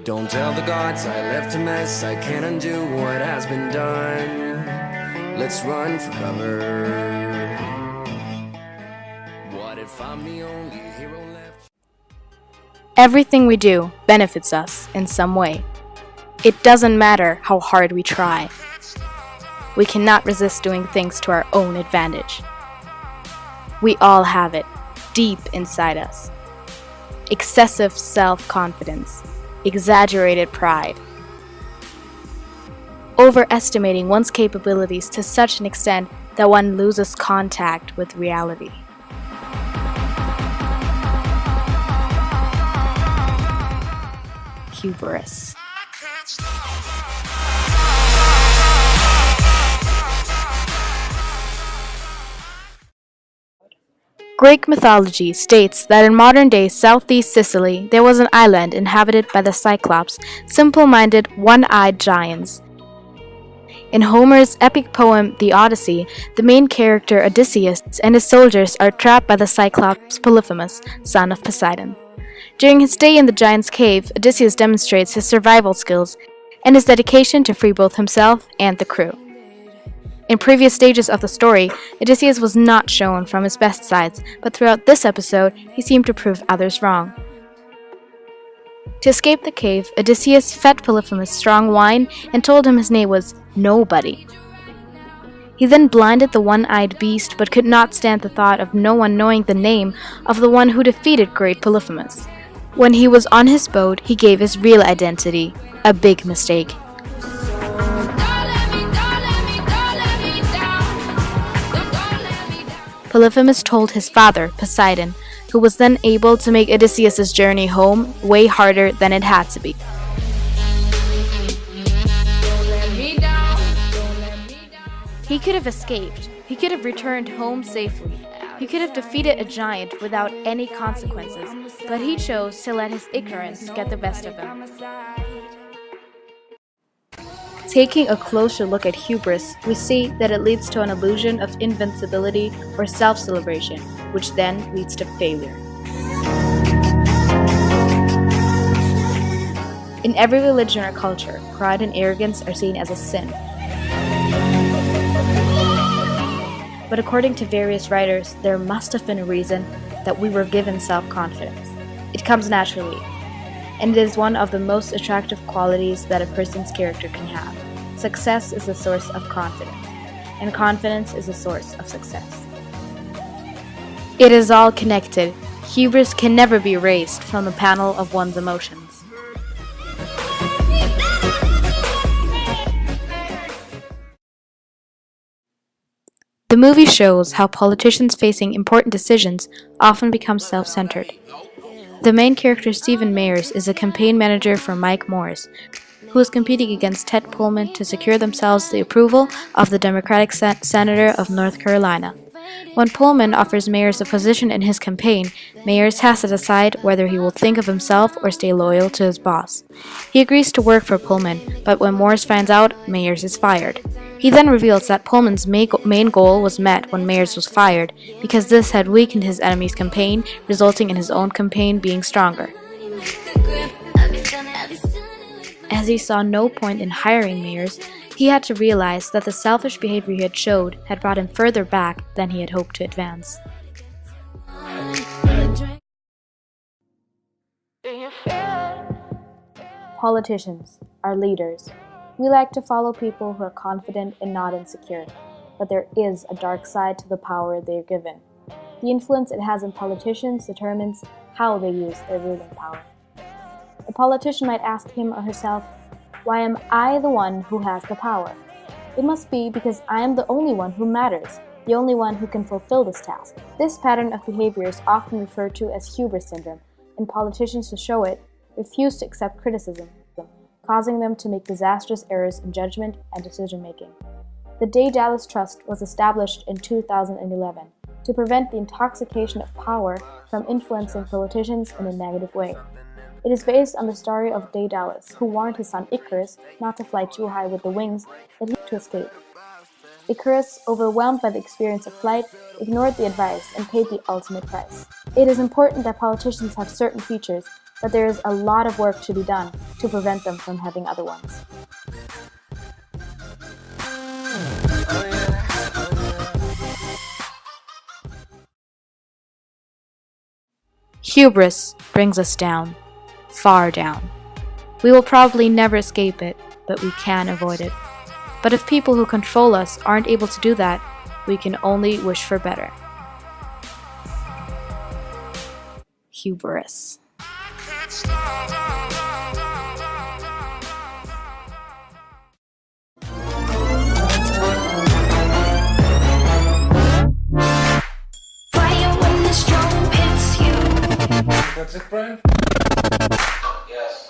Don't tell the gods I left a mess, I can't undo what has been done. Let's run for cover. What if I'm the only hero left? Everything we do benefits us in some way. It doesn't matter how hard we try. We cannot resist doing things to our own advantage. We all have it, deep inside us. Excessive self-confidence, exaggerated pride. Overestimating one's capabilities to such an extent that one loses contact with reality. Hubris. Greek mythology states that in modern-day southeast Sicily there was an island inhabited by the Cyclops, simple-minded, one-eyed giants. In Homer's epic poem The Odyssey, the main character Odysseus and his soldiers are trapped by the Cyclops Polyphemus, son of Poseidon. During his stay in the giant's cave, Odysseus demonstrates his survival skills and his dedication to free both himself and the crew. In previous stages of the story, Odysseus was not shown from his best sides, but throughout this episode, he seemed to prove others wrong. To escape the cave, Odysseus fed Polyphemus strong wine and told him his name was Nobody. He then blinded the one-eyed beast, but could not stand the thought of no one knowing the name of the one who defeated great Polyphemus. When he was on his boat, he gave his real identity, a big mistake. Polyphemus told his father, Poseidon, who was then able to make Odysseus' journey home way harder than it had to be. He could have escaped. He could have returned home safely. He could have defeated a giant without any consequences, but he chose to let his ignorance get the best of him. Taking a closer look at hubris, we see that it leads to an illusion of invincibility or self-celebration, which then leads to failure. In every religion or culture, pride and arrogance are seen as a sin. But according to various writers, there must have been a reason that we were given self-confidence. It comes naturally, and it is one of the most attractive qualities that a person's character can have. Success is the source of confidence, and confidence is the source of success. It is all connected. Hubris can never be erased from the panel of one's emotions. The movie shows how politicians facing important decisions often become self-centered. The main character, Stephen Meyers, is a campaign manager for Mike Morris, who is competing against Ted Pullman to secure themselves the approval of the Democratic Senator of North Carolina. When Pullman offers Meyers a position in his campaign, Meyers has to decide whether he will think of himself or stay loyal to his boss. He agrees to work for Pullman, but when Morris finds out, Meyers is fired. He then reveals that Pullman's main goal was met when Meyers was fired, because this had weakened his enemy's campaign, resulting in his own campaign being stronger. As he saw no point in hiring Meyers, he had to realize that the selfish behavior he had showed had brought him further back than he had hoped to advance. Politicians are leaders. We like to follow people who are confident and not insecure, but there is a dark side to the power they are given. The influence it has on politicians determines how they use their ruling power. A politician might ask him or herself, "Why am I the one who has the power? It must be because I am the only one who matters, the only one who can fulfill this task." This pattern of behavior is often referred to as hubris syndrome, and politicians, to show it, refuse to accept criticism, causing them to make disastrous errors in judgment and decision-making. The Day-Dallas Trust was established in 2011 to prevent the intoxication of power from influencing politicians in a negative way. It is based on the story of Day-Dallas, who warned his son Icarus not to fly too high with the wings that he had to escape. Icarus, overwhelmed by the experience of flight, ignored the advice and paid the ultimate price. It is important that politicians have certain features, but there is a lot of work to be done to prevent them from having other ones. Hubris brings us down, far down. We will probably never escape it, but we can avoid it. But if people who control us aren't able to do that, we can only wish for better. Hubris. That's it, Brian? Yes.